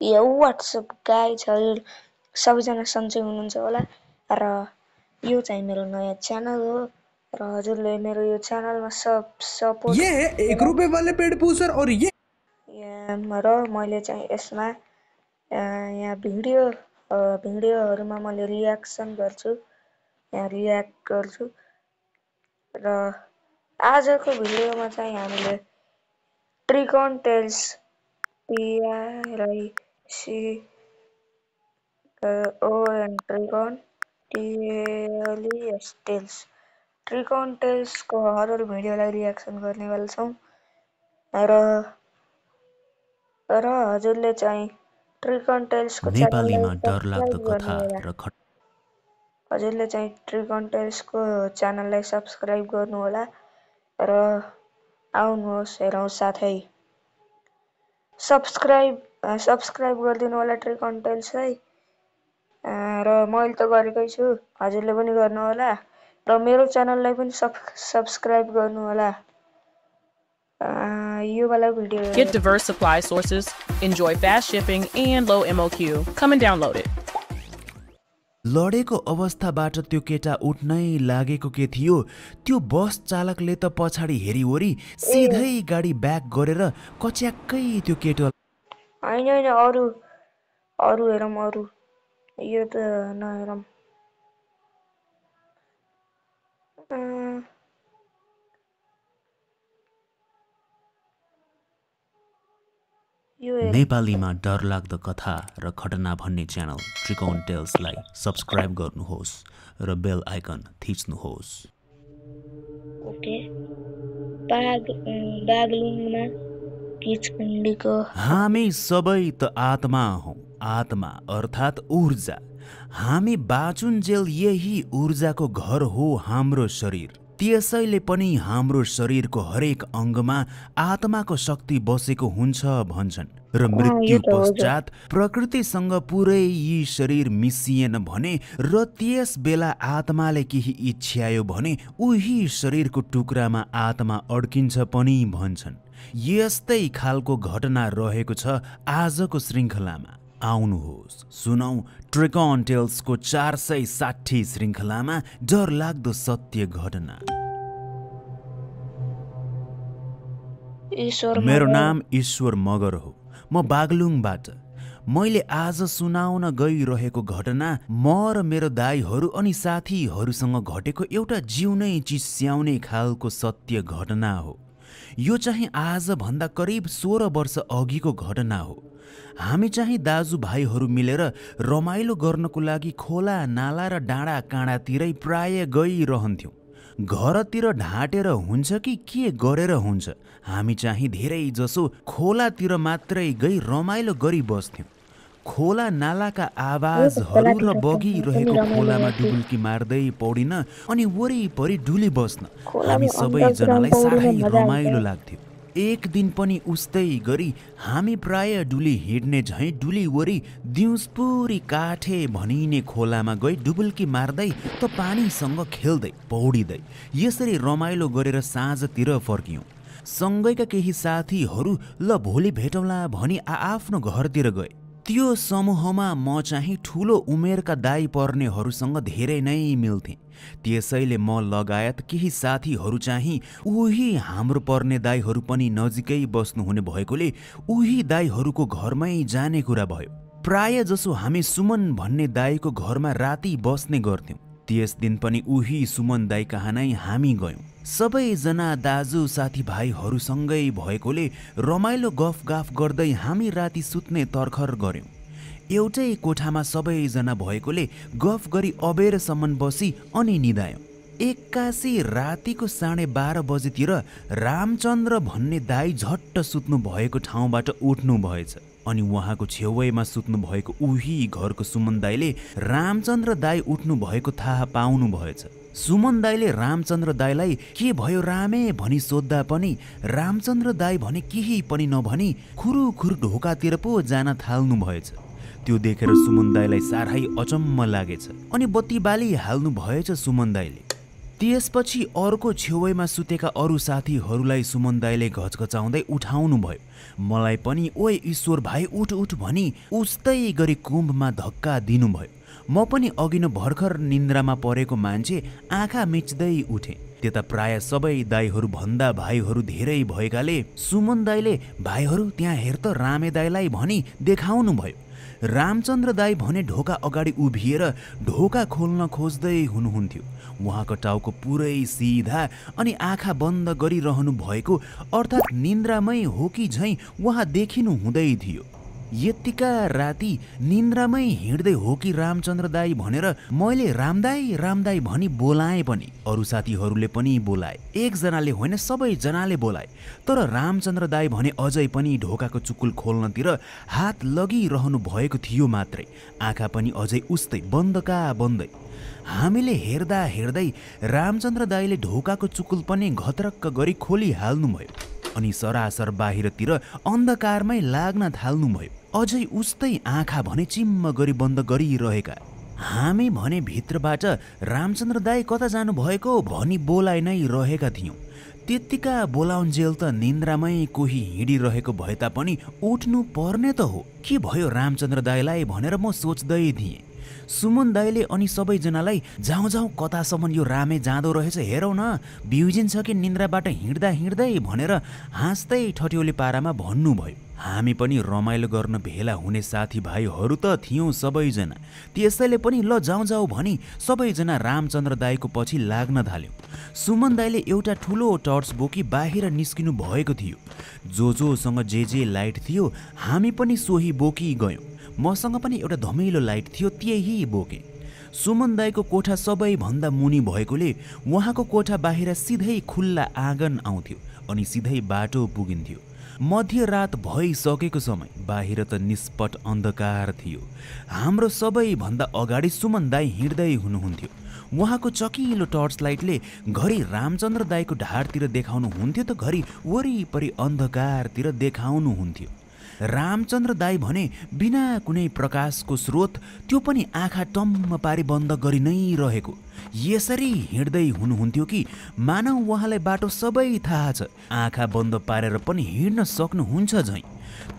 यो WhatsApp guys हजुर सबैजना सन्चै हुनुहुन्छ होला र यो चाहिँ मेरो नयाँ च्यानल हो र हजुरले मेरो यो च्यानलमा सपोर्ट ये है 1 रुपए वाले पेड पूसर और ये र मैले चाहिँ यसमा यहाँ भिडियोहरुमा मैले रियाक्सन गर्छु यहाँ रियाक्ट गर्छु र आजको भिडियोमा चाहिँ हामीले ट्रिकन टेल्स ट्रिकन टेल्स को हरर भिडियोलाई रियाक्सन गर्नेवाला छौं र हजुरले चाहिँ ट्रिकन टेल्स को नेपालीमा डरलाग्दो कथा र हजुरले चाहिँ ट्रिकन टेल्स को च्यानललाई सब्स्क्राइब गर्नु होला र आउनुहोस् हेरौं साथै सब्स्क्राइब गरिदिनु होला ट्रिकन टेल्सलाई र मैले त गरेकै छु हजुरले पनि गर्नु होला र मेरो च्यानललाई पनि सब्स्क्राइब गर्नु होला यो वाला video Get diverse supply sources, enjoy fast shipping and low MOQ. Come and download it. लडेको अवस्थाबाट त्यो केटा उठ्नै लागेको के थियो त्यो बस चालकले त पछाडी हेरिवरी सिधै गाडी ब्याक गरेर कच्याक्कै त्यो केटा हैन अरु हेरौं अरु यो त नहेरौं नेपालीमा डरलाग्दो कथा र घटना भन्ने च्यानल ट्रिकन टेल्सलाई सब्स्क्राइब गर्नुहोस् र बेल आइकन थिच्नुहोस्। ओके बागलुङमा किचकुण्डीको हामी सबै त आत्मा हौ, आत्मा अर्थात् ऊर्जा। हामी बाँचुन्जेल यही ऊर्जाको घर हो हाम्रो शरीर। त्यसैले पनि हाम्रो शरीरको हरेक अङ्गमा आत्माको शक्ति बसेको हुन्छ भन्छन् र मृत्यु पश्चात प्रकृतिसँग पुरै यी शरीर मिसिएन भने र त्यस बेला आत्माले केही इच्छ्यायो भने उही शरीरको टुक्रामा आत्मा अड्किन्छ पनि भन्छन्। यस्तै खालको घटना रहेको छ आजको श्रृङ्खलामा। आउनुहोस् सुनौ ट्रिकन टेल्सको 460 श्रृङ्खलामा डरलाग्दो सत्य घटना। मेरो नाम ईश्वर मगर हो, म बागलुङबाट। मैले आज सुनाउन गइरहेको घटना म र मेरो दाइहरू अनि साथीहरूसँग घटेको एउटा जिउनै चिस्याउने खालको सत्य घटना हो। यो चाहिँ आजभन्दा करिब 16 वर्ष अघिको घटना हो। हामी चाहिँ दाजुभाइहरू मिलेर रमाइलो गर्नको लागि खोला नाला र डाँडा काँडातिरै प्राय गइरहन्थ्यौँ। घरतिर ढाँटेर हुन्छ कि के गरेर हुन्छ, हामी चाहिँ धेरै जसो खोलातिर मात्रै गई रमाइलो गरी बस्थ्यौँ। खोला नालाका आवाजहरू र बगिरहेको खोलामा डुबुल्की मार्दै पौडिन अनि वरिपरि डुली बस्न हामी सबैजनालाई साह्रै रमाइलो लाग्थ्यो। एक दिन पनि उस्तै गरी हामी प्राय डुली हिँड्ने झैँ डुली वरी दिउँसपुरी काठे भनिने खोलामा गई डुबुल्की मार्दै त पानीसँग खेल्दै पौडिँदै यसरी रमाइलो गरेर साँझतिर फर्कियौँ। सँगैका केही साथीहरू ल भोलि भेटौँला भनी आफ्नो घरतिर गए। त्यो समूहमा म चाहिँ ठुलो उमेरका दाइ पर्नेहरूसँग धेरै नै मिल्थेँ। त्यसैले म लगायत केही साथीहरू चाहिँ उही हाम्रो पर्ने दाइहरू पनि नजिकै बस्नुहुने भएकोले उही दाइहरूको घरमै जाने कुरा भयो। प्राय जसो हामी सुमन भन्ने दाइको घरमा राति बस्ने गर्थ्यौँ। त्यस दिन पनि उही सुमन दाइ कहाँ नै हामी गयौँ। सबैजना दाजु साथीभाइहरूसँगै भएकोले रमाइलो गफगाफ गर्दै हामी राति सुत्ने तर्खर गऱ्यौँ। एउटै कोठामा सबैजना भएकोले गफ गरी अबेरसम्म बसी अनि निदायौँ। एक्कासी रातिको 12:30 बजेतिर रामचन्द्र भन्ने दाइ झट्ट सुत्नु भएको ठाउँबाट उठ्नु भएछ अनि उहाँको छेउैमा सुत्नु भएको उही घरको सुमन दाइले रामचन्द्र दाइ उठ्नु भएको थाहा पाउनु भएछ। सुमन दाइले रामचन्द्र दाइलाई के भयो रामे भनी सोद्धा पनि रामचन्द्र दाइ भने केही पनि नभनी खुरुखुर ढोकातिर पो जान थाल्नु भएछ। त्यो देखेर सुमन दाइलाई साह्रै अचम्म लागेछ अनि बत्ती बाली हाल्नु भएछ सुमन दाइले। त्यसपछि अर्को छेउैमा सुतेका अरू साथीहरूलाई सुमन दाईले घचघचाउँदै उठाउनु भयो। मलाई पनि ओए ईश्वर भाइ उठ उठ भनी उस्तै गरी कुम्भमा धक्का दिनुभयो। म पनि अघि न भर्खर निन्द्रामा परेको मान्छे आँखा मिच्दै उठे। त्यता प्राय सबै दाईहरू भन्दा भाइहरू धेरै भएकाले सुमन दाईले भाइहरू त्यहाँ हेर त रामे दाईलाई भनी देखाउनु भयो। रामचन्द्र दाई भने ढोका अगाडि उभिएर ढोका खोल्न खोज्दै हुनुहुन्थ्यो। उहाँको टाउको पुरै सिधा अनि आँखा बन्द गरिरहनु भएको अर्थात् निन्द्रामै हो कि झैँ उहाँ देखिनु हुँदै थियो। यतिका राति निन्द्रामै हिँड्दै हो कि रामचन्द्र दाई भनेर मैले रामदाई भनी बोलाएँ पनि। अरू साथीहरूले पनि बोलाए, एकजनाले होइन सबैजनाले बोलाए। तर रामचन्द्र दाई भने अझै पनि ढोकाको चुकुल खोल्नतिर हात लगिरहनु भएको थियो मात्रै। आँखा पनि अझै उस्तै बन्दका बन्दै। हामीले हेर्दा हेर्दै रामचन्द्र दाईले ढोकाको चुकुल पनि घत्रक्क गरी खोलिहाल्नुभयो अनि सरासर बाहिरतिर अन्धकारमै लाग्न थाल्नुभयो। अझै उस्तै आँखा भने चिम्म गरी बन्द गरिरहेका। हामी भने भित्रबाट रामचन्द्र दाई कता जानु भएको भनी बोलाइ नै रहेका थियौँ। त्यत्तिका बोलाउन्जेल त निन्द्रामै कोही हिँडिरहेको भए तापनि उठ्नु पर्ने त हो। के भयो रामचन्द्र दाईलाई भनेर म सोच्दै थिएँ। सुमन दाईले अनि सबैजनालाई जाउँ कतासम्म यो रामे जाँदो रहेछ हेरौँ न, बिउजिन्छ कि निन्द्राबाट हिँड्दा हिँड्दै भनेर हाँस्दै ठट्यौली पारामा भन्नुभयो। हामी पनि रमाइलो गर्न भेला हुने साथीभाइहरू त थियौँ सबैजना। त्यसैले पनि ल जाउँ भनी सबैजना रामचन्द्र दाईको पछि लाग्न थाल्यौँ। सुमन दाईले एउटा ठुलो टर्च बोकी बाहिर निस्किनु भएको थियो। जोसँग जे लाइट थियो हामी पनि सोही बोकी गयौँ। मसँग पनि एउटा धमिलो लाइट थियो, त्यही बोके। सुमन दाईको कोठा सबैभन्दा मुनि भएकोले उहाँको कोठा बाहिर सिधै खुल्ला आँगन आउँथ्यो अनि सिधै बाटो पुगिन्थ्यो। मध्यरात भइसकेको समय बाहिर त निष्पट अन्धकार थियो। हाम्रो सबैभन्दा अगाडि सुमन दाई हिँड्दै हुनुहुन्थ्यो। उहाँको चकिलो टर्च लाइटले घरि रामचन्द्र दाईको ढाडतिर देखाउनुहुन्थ्यो त घरि वरिपरि अन्धकारतिर देखाउनुहुन्थ्यो। रामचन्द्र दाई भने बिना कुनै प्रकाशको स्रोत, त्यो पनि आँखा टम्म पारी बन्द गरी नै रहेको। यसरी हिँड्दै हुनुहुन्थ्यो कि मानव उहाँलाई बाटो सबै थाहा छ, आँखा बन्द पारेर पनि हिँड्न सक्नुहुन्छ झैँ।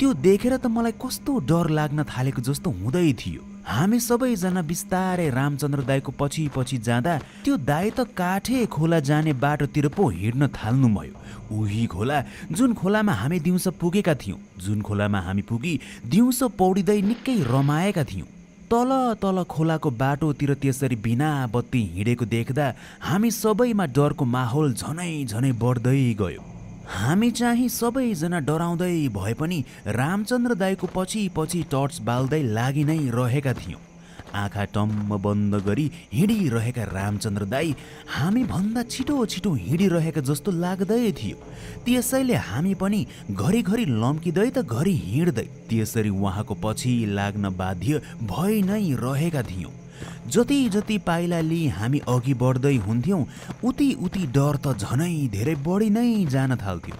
त्यो देखेर त मलाई कस्तो डर लाग्न थालेको जस्तो हुँदै थियो। हामी सबैजना बिस्तारै रामचन्द्र दाईको पछि जाँदा त्यो दाई त काठे खोला जाने बाटोतिर पो हिँड्न थाल्नुभयो। उही खोला जुन खोलामा हामी दिउँसो पुगेका थियौँ, जुन खोलामा हामी पुगी दिउँसो पौडिँदै निकै रमाएका थियौँ। तल खोलाको बाटोतिर त्यसरी बिना बत्ती हिँडेको देख्दा हामी सबैमा डरको माहौल झनै बढ्दै गयो। हामी चाहिँ सबैजना डराउँदै भए पनि रामचन्द्र दाईको पछि टर्च बाल्दै लागि नै रहेका थियौँ। आँखा टम्म बन्द गरी हिँडिरहेका रामचन्द्र दाई हामी भन्दा छिटो हिँडिरहेका जस्तो लाग्दै थियो। त्यसैले हामी पनि घरिघरि लम्किँदै त घरि हिँड्दै त्यसरी उहाँको पछि लाग्न बाध्य भइ नै रहेका थियौँ। जति पाइला लिई हामी अघि बढ्दै हुन्थ्यौँ उति डर त झनै धेरै बढी नै जान थाल्थ्यो।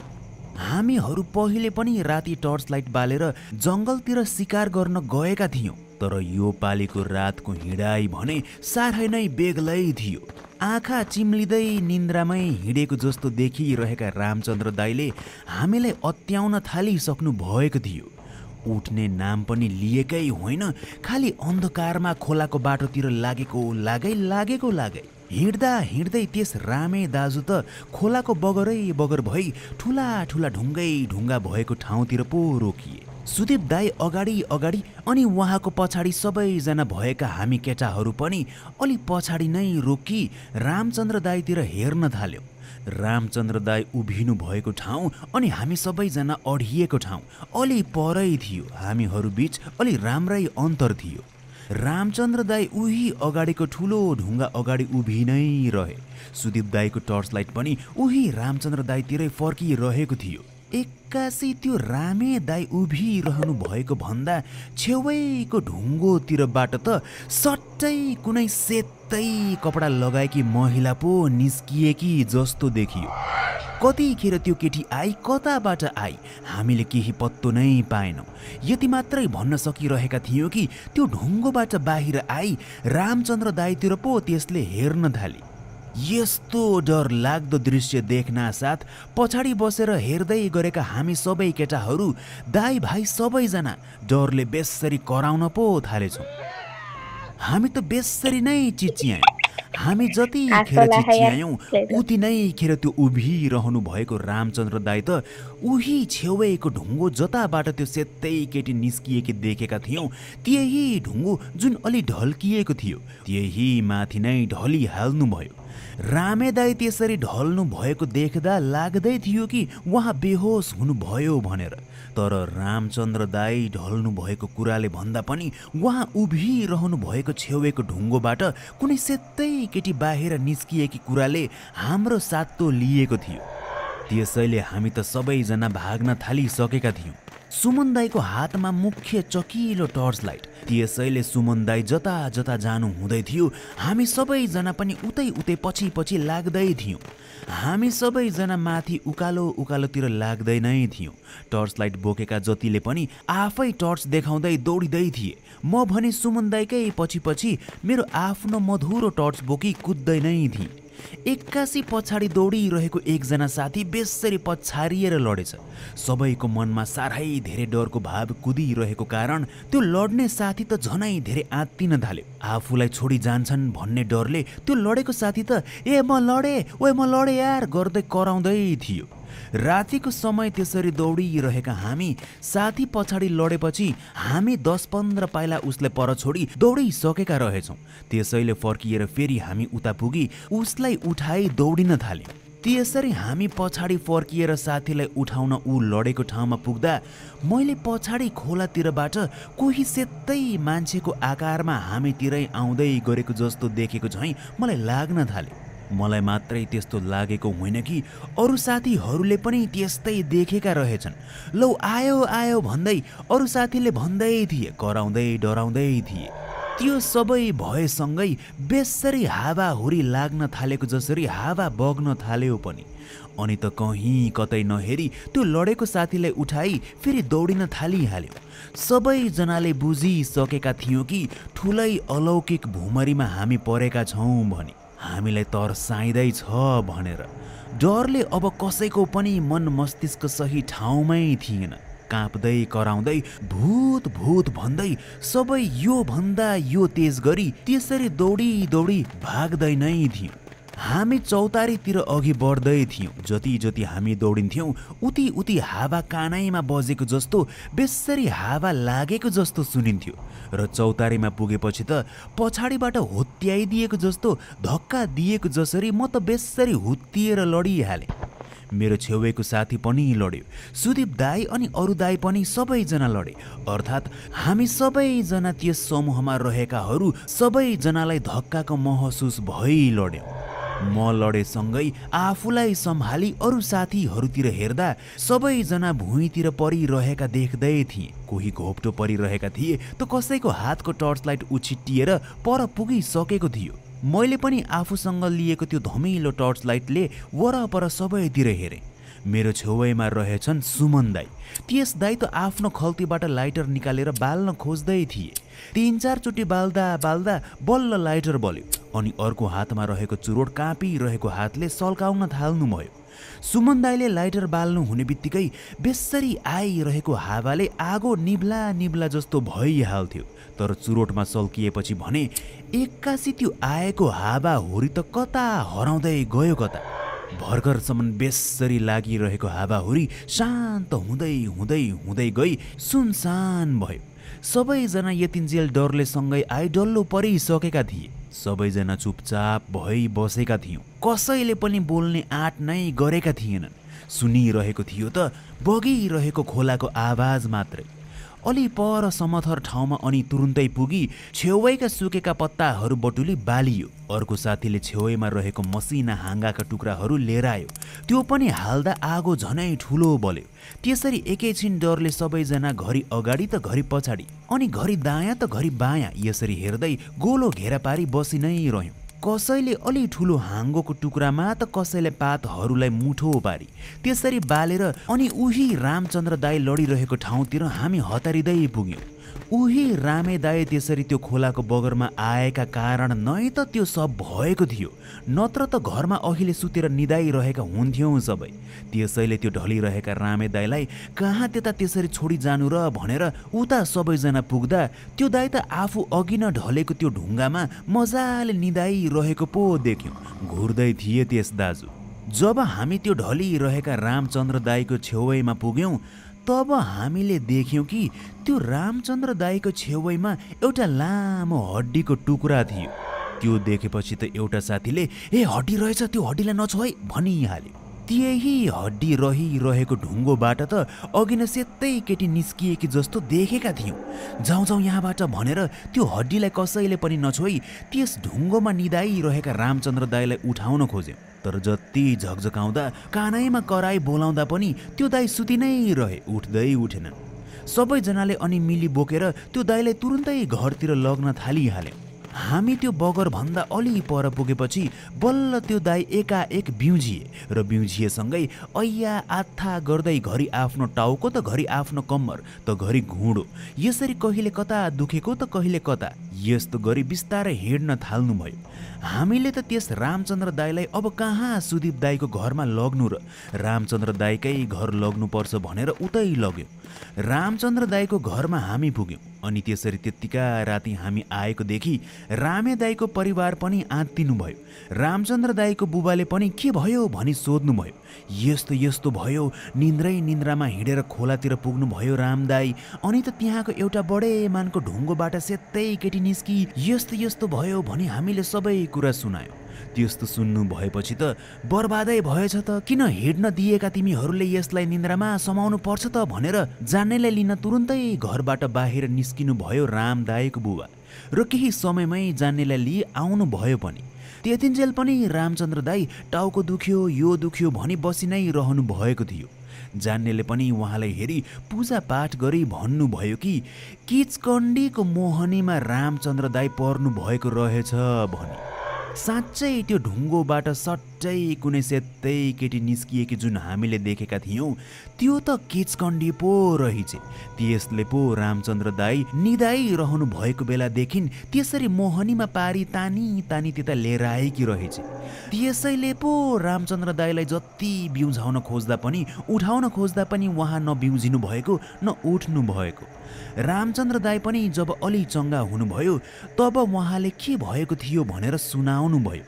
हामीहरू पहिले पनि राति टर्च लाइट बालेर जङ्गलतिर शिकार गर्न गएका थियौँ। तर यो पालिको रातको हिँडाइ भने साह्रै नै बेग्लै थियो। आँखा चिम्लिँदै निन्द्रामै हिँडेको जस्तो देखिरहेका रामचन्द्र दाईले हामीलाई अत्याउन थालिसक्नु भएको थियो। उठ्ने नाम पनि लिएकै होइन, खालि अन्धकारमा खोलाको बाटोतिर लागेको हिँड्दै त्यस रामे दाजु त खोलाको बगर भई ठुला ढुङ्गा भएको ठाउँतिर पो रोकिए। सुदेव दाई अगाडि अनि उहाँको पछाडि सबैजना भएका हामी केटाहरू पनि अलि पछाडि नै रोकी रामचन्द्र दाईतिर हेर्न थाल्यौँ। रामचन्द्र दाई उभिनु भएको ठाउँ अनि हामी सबैजना अडिएको ठाउँ अलि परै थियो। हामीहरू बीच अलि राम्रै अन्तर थियो। रामचन्द्र दाई उही अगाडिको ठुलो ढुङ्गा अगाडि उभि नै रहे। सुदेव दाईको टर्च लाइट पनि उही रामचन्द्र दाईतिरै फर्किरहेको थियो। एक्कासी त्यो रामे दाई उभिरहनु भएको भन्दा छेउैको ढुङ्गोतिरबाट त सट्टै कुनै सेतै कपडा लगाएकी महिला पो निस्किएकी जस्तो देखियो। कतिखेर त्यो केटी आई, कताबाट आई, हामीले केही पत्तो नै पाएनौँ। यति मात्रै भन्न सकिरहेका थियौँ कि त्यो ढुङ्गोबाट बाहिर आई रामचन्द्र दाईतिर पो त्यसले हेर्न थाली। यस्तो डर लाग्दो दृश्य देख्न साथ पछाडि बसेर हेर्दै गरेका हामी सबै केटाहरू दाइ भाइ सबैजना डरले बेसरी कराउन पो थालेछौँ। हामी त बेसरी नै चिच्यायौँ। हामी जति खेर चिच्यायौँ उति नै खेर त्यो उभिरहनु भएको रामचन्द्र दाइ त उही छेउको ढुङ्गो जताबाट त्यो सेतै केटी निस्किएकी देखेका थियौँ त्यही ढुङ्गो जुन अलि ढल्किएको थियो त्यही माथि नै ढलिहाल्नु भयो। रामे दाइ त्यसरी ढल्नु भएको देख्दा लाग्दै थियो कि उहाँ बेहोस हुनुभयो भनेर। तर रामचन्द्र दाइ ढल्नु भएको कुराले भन्दा पनि उहाँ उभिरहनु भएको छेउको ढुङ्गोबाट कुनै सेतै केटी बाहिर निस्किएकी कुराले हाम्रो सातो लिएको थियो। त्यसैले हामी त सबैजना भाग्न थालिसकेका थियौँ। सुमन दाइको हातमा मुख्य चकिलो टर्च लाइट, त्यसैले सुमन दाइ जता जता जानु हुँदै थियो हामी सबैजना पनि उतै उतै पछि पछि लाग्दै थियौँ। हामी सबैजना माथि उकालो उकालोतिर लाग्दै नै थियौँ। टर्च लाइट बोकेका जतिले पनि आफै टर्च देखाउँदै दौडिँदै थिए। म भने सुमन दाइकै पछि पछि मेरो आफ्नो मधुरो टर्च बोकी कुद्दै नै थिएँ। एक्कासी पछाडि दौडिरहेको एकजना साथी बेसरी पछारिएर लडेछ। सबैको मनमा साह्रै धेरै डरको भाव कुदिरहेको कारण त्यो लड्ने साथी त झनै धेरै आत्तिन थाल्यो। आफूलाई छोडी जान्छन् भन्ने डरले त्यो लडेको साथी त ए म लडे यार गर्दै कराउँदै थियो। रातिको समय त्यसरी दौडिरहेका हामी साथी पछाडि लडेपछि हामी 10-15 पाइला उसले पर छोडी दौडिसकेका रहेछौँ। त्यसैले फर्किएर फेरि हामी उता पुगी उसलाई उठाई दौडिन थाल्यौँ। त्यसरी हामी पछाडि फर्किएर साथीलाई उठाउन ऊ लडेको ठाउँमा पुग्दा मैले पछाडि खोलातिरबाट कोही सेतै मान्छेको आकारमा हामीतिरै आउँदै गरेको जस्तो देखेको झैँ मलाई लाग्न थाल्यो। मलाई मात्रै त्यस्तो लागेको होइन कि अरू साथीहरूले पनि त्यस्तै देखेका रहेछन्। लौ आयो आयो भन्दै अरू साथीले भन्दै थिए, कराउँदै डराउँदै थिए। त्यो सबै भएसँगै बेसरी हावाहुरी लाग्न थालेको जसरी हावा बग्न थाल्यो पनि। अनि त कहीँ कतै नहेरी त्यो लडेको साथीलाई उठाई फेरि दौडिन थालिहाल्यो। सबैजनाले बुझिसकेका थियौँ कि ठुलै अलौकिक भुमरीमा हामी परेका छौँ भने, हामीलाई तर्साइँदै छ भनेर। डरले अब कसैको पनि मन मस्तिष्क सही ठाउँमै थिएन। काँप्दै कराउँदै भूत भूत भन्दै सबै यो भन्दा यो तेज गरी त्यसरी दौडी दौडी भाग्दै नै थियौँ। हामी चौतारीतिर अघि बढ्दै थियौँ। जति जति हामी दौडिन्थ्यौँ उति उति हावा कानैमा बजेको जस्तो बेसरी हावा लागेको जस्तो सुनिन्थ्यो। र चौतारीमा पुगेपछि त पछाडिबाट हुत्याइदिएको जस्तो धक्का दिएको जसरी म त बेसरी हुत्तिएर लडिहालेँ। मेरो छेउको साथी पनि लड्यो। सुदीप दाई अनि अरू दाई पनि सबैजना लडे। अर्थात् हामी सबैजना त्यस समूहमा रहेकाहरू सबैजनालाई धक्काको महसुस भइ लड्यौँ। म लडेसँगै आफूलाई सम्हाली अरू साथीहरूतिर हेर्दा सबैजना भुइँतिर परिरहेका देख्दै थिएँ। कोही घोप्टो परिरहेका थिए त कसैको हातको टर्च लाइट उछिट्टिएर पर पुगिसकेको थियो। मैले पनि आफूसँग लिएको त्यो धमिलो टर्च लाइटले वरपर सबैतिर हेरेँ। मेरो छेउमा रहेछन् सुमन दाई। त्यस दाई त आफ्नो खल्तीबाट लाइटर निकालेर बाल्न खोज्दै थिए। 3-4 चोटि बाल्दा बाल्दा बल्ल लाइटर बल्यो अनि अर्को हातमा रहेको चुरोट काँपिरहेको हातले सल्काउन थाल्नुभयो। सुमन दाईले लाइटर बाल्नु हुने बित्तिकै बेसरी आइरहेको हावाले आगो निब्ला निब्ला जस्तो भइहाल्थ्यो। तर चुरोटमा सल्किएपछि भने एक्कासी त्यो आएको हावा हुरी त कता हराउँदै गयो कता। भर्खरसम्म बेसरी लागिरहेको हावाहुरी शान्त हुँदै हुँदै हुँदै गई सुनसान भयो। सबैजना यतिन्जेल डरले सँगै आइडल्लो परिसकेका थिए। सबैजना चुपचाप भई बसेका थियौँ। कसैले पनि बोल्ने आँट नै गरेका थिएनन्। सुनिरहेको थियो त बगिरहेको खोलाको आवाज मात्रै। अलि पर समथर ठाउँमा अनि तुरुन्तै पुगी छेउैका सुकेका पत्ताहरू बटुली बालियो। अर्को साथीले छेउैमा रहेको मसिना हाँगाका टुक्राहरू लिएर आयो। त्यो पनि हाल्दा आगो झनै ठुलो बल्यो। त्यसरी एकैछिन डरले सबैजना घरि अगाडि त घरि पछाडि अनि घरि दायाँ त घरि बायाँ यसरी हेर्दै गोलो घेरा पारी बसी नै रह्यौँ। कसैले अलि ठुलो हाँगोको टुक्रामा त कसैले पातहरूलाई मुठो पारी त्यसरी बालेर अनि उही रामचन्द्र दाई लडिरहेको ठाउँतिर हामी हतारिँदै पुग्यौँ। उही रामे दाई त्यसरी त्यो खोलाको बगरमा आएका कारण नै त त्यो सब भएको थियो, नत्र त घरमा अहिले सुतेर निदाइरहेका हुन्थ्यौँ सबै। त्यसैले त्यो ढलिरहेका रामे दाईलाई कहाँ त्यता त्यसरी छोडी जानु र भनेर उता सबैजना पुग्दा त्यो दाई त आफू अघि न ढलेको त्यो ढुङ्गामा मजाले निदाइरहेको पो देख्यौँ। घुर्दै थिए त्यस दाजु। जब हामी त्यो ढलिरहेका रामचन्द्र दाईको छेउैमा पुग्यौँ तब हामीले देख्यौँ कि त्यो रामचन्द्र दाईको छेउैमा एउटा लामो हड्डीको टुक्रा थियो। त्यो देखेपछि त एउटा साथीले ए हड्डी रहेछ, त्यो हड्डीलाई नछोइ भनिहाल्यो। त्यही हड्डी रहिरहेको ढुङ्गोबाट त अघि न सेतै केटी निस्किएकी जस्तो देखेका थियौँ। जाउँ जाउँ यहाँबाट भनेर त्यो हड्डीलाई कसैले पनि नछोइ त्यस ढुङ्गोमा निदाइरहेका रामचन्द्र दाईलाई उठाउन खोज्यौँ। तर जति झकझकाउँदा कानैमा कराई बोलाउँदा पनि त्यो दाई सुति नै रहे, उठ्दै उठेनन्। सबैजनाले अनि मिली बोकेर त्यो दाईलाई तुरुन्तै घरतिर लग्न थालिहाल्यौँ। हामी त्यो बगरभन्दा अलि पर पुगेपछि बल्ल त्यो दाई एकाएक बिउजिए र बिउजिएसँगै ऐया आत्था गर्दै घरि आफ्नो टाउको त घरि आफ्नो कम्मर त घरि घुँडो, यसरी कहिले कता दुखेको त कहिले कता, यस्तो गरी बिस्तारै हिँड्न थाल्नुभयो। हामीले त त्यस रामचन्द्र दाईलाई अब कहाँ सुदीप दाईको घरमा लग्नु र रामचन्द्र दाईकै घर लग्नुपर्छ भनेर उतै लग्यौँ। रामचन्द्र दाईको घरमा हामी पुग्यौँ अनि त्यसरी त्यत्तिका राति हामी आएको देखि रामे दाईको परिवार पनि आत्तिनु भयो। रामचन्द्र दाईको बुबाले पनि के भयो भनी सोध्नुभयो। यस्तो यस्तो भयो, निन्द्रामा हिँडेर खोलातिर पुग्नु भयो राम दाई, अनि त त्यहाँको एउटा बडे मानको ढुङ्गोबाट सेतै केटी निस्की, यस्तो यस्तो भयो भनी हामीले सबै कुरा सुनायौँ। त्यस्तो सुन्नु भएपछि त बर्बादै भएछ त, किन हिँड्न दिएका तिमीहरूले यसलाई निन्द्रामा समाउनु पर्छ त भनेर जान्नेलाई लिन तुरुन्तै घरबाट बाहिर निस्किनु भयो राम दाईको बुबा र केही समयमै जान्नेलाई लिई आउनु भयो पनि। त्यतिन्जेल पनि रामचन्द्र दाई टाउको दुख्यो यो दुख्यो भनी बसी नै रहनु भएको थियो। जान्नेले पनि उहाँलाई हेरी पूजापाठ गरी भन्नुभयो कि किचकण्डीको मोहनीमा रामचन्द्र दाई पर्नु भएको रहेछ भनी। साँच्चै त्यो ढुङ्गोबाट सट्टै कुनै सेतै केटी निस्किएकी जुन हामीले देखेका थियौँ त्यो त किचकण्डी पो रहेछ। त्यसले पो रामचन्द्र दाई निदाइरहनु भएको बेलादेखि त्यसरी मोहनीमा पारी तानी तानी त्यता लिएर आएकी रहेछ। त्यसैले पो रामचन्द्र दाईलाई जति बिउझाउन खोज्दा पनि उठाउन खोज्दा पनि उहाँ न बिउजिनु भएको न उठ्नु भएको। रामचन्द्र दाई पनि जब अलि चङ्गा हुनुभयो तब उहाँले के भएको थियो भनेर सुनाउनु भयो।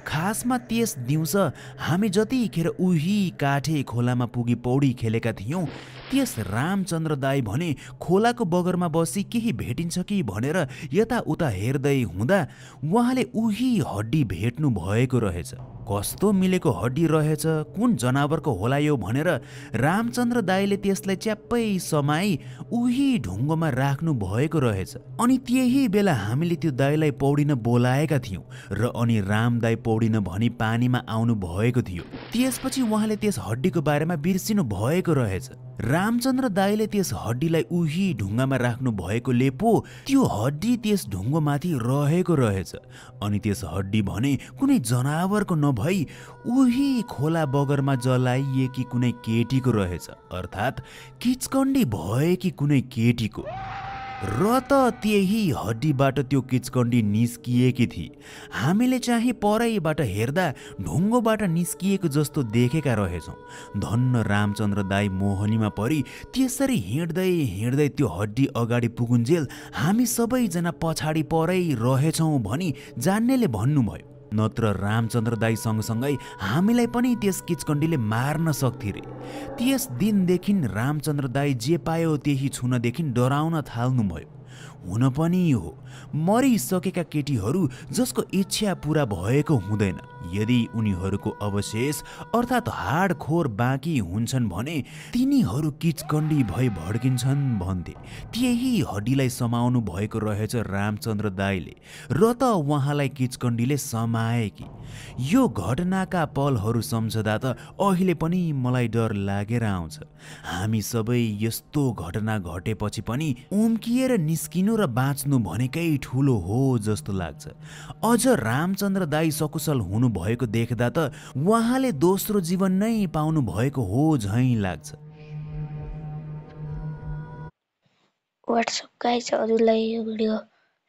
खासमा त्यस दिउँस हामी जतिखेर उही काठे खोलामा पुगी पौडी खेलेका थियौँ त्यस रामचन्द्र दाई भने खोलाको बगरमा बसी केही भेटिन्छ कि भनेर यताउता हेर्दै हुँदा उहाँले उही हड्डी भेट्नु भएको रहेछ। कस्तो मिलेको हड्डी रहेछ, कुन जनावरको होला यो भनेर रामचन्द्र दाईले त्यसलाई च्याप्पै समाई उही ढुङ्गोमा राख्नु भएको रहेछ। अनि त्यही बेला हामीले त्यो दाईलाई पौडिन बोलाएका थियौँ र अनि राम दाई पौडिन भनी पानीमा आउनु भएको थियो। त्यसपछि उहाँले त्यस हड्डीको बारेमा बिर्सिनु भएको रहेछ। रामचन्द्र दाईले त्यस हड्डीलाई उही ढुङ्गामा राख्नु भएकोले पो त्यो हड्डी त्यस ढुङ्गोमाथि रहेको रहेछ। अनि त्यस हड्डी भने कुनै जनावरको नभई उही खोला बगरमा जलाइएकी कुनै केटीको रहेछ, अर्थात् किचकण्डी भएकी कुनै केटीको। र त त्यही हड्डीबाट त्यो किचकण्डी निस्किएकी थिए। हामीले चाहिँ परैबाट हेर्दा ढुङ्गोबाट निस्किएको जस्तो देखेका रहेछौँ। धन्न रामचन्द्र दाई मोहनीमा परी त्यसरी हिँड्दै हिँड्दै त्यो हड्डी अगाडि पुगुन्जेल हामी सबैजना पछाडि परै रहेछौँ भनी जान्नेले भन्नुभयो। नत्र रामचन्द्र दाई सँगसँगै हामीलाई पनि त्यस किचकण्डीले मार्न सक्थे रे। त्यस दिनदेखि रामचन्द्र दाई जे पायो त्यही छुनदेखि डराउन थाल्नुभयो। हुन पनि हो, मरिसकेका केटीहरू जसको इच्छा पुरा भएको हुँदैन, यदि उनीहरूको अवशेष अर्थात् हाडखोर बाँकी हुन्छन् भने तिनीहरू किचकण्डी भई भड्किन्छन् भन्थे। त्यही हड्डीलाई समाउनु भएको रहेछ रामचन्द्र दाईले र त उहाँलाई किचकण्डीले समाएकी। यो घटनाका पलहरू सम्झदा त अहिले पनि मलाई डर लागेर आउँछ। हामी सबै यस्तो घटना घटेपछि पनि उम्किएर निस्किनु र बाँच्नु भनेकै ठुलो हो जस्तो लाग्छ। अझ रामचन्द्र दाई सकुशल हुनु भएको देख्दा त उहाँले दोस्रो जीवन नै पाउनु भएको हो झैँ लाग्छ। व्हाट्सएप गाइस हजुरलाई यो भिडियो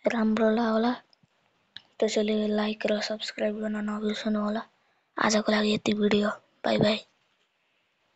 राम्रो लाग्यो होला त्यसैले लाइक र सब्स्क्राइब गर्न नबिर्सनु होला आजको लागि यति भिडियो बाइ बाइ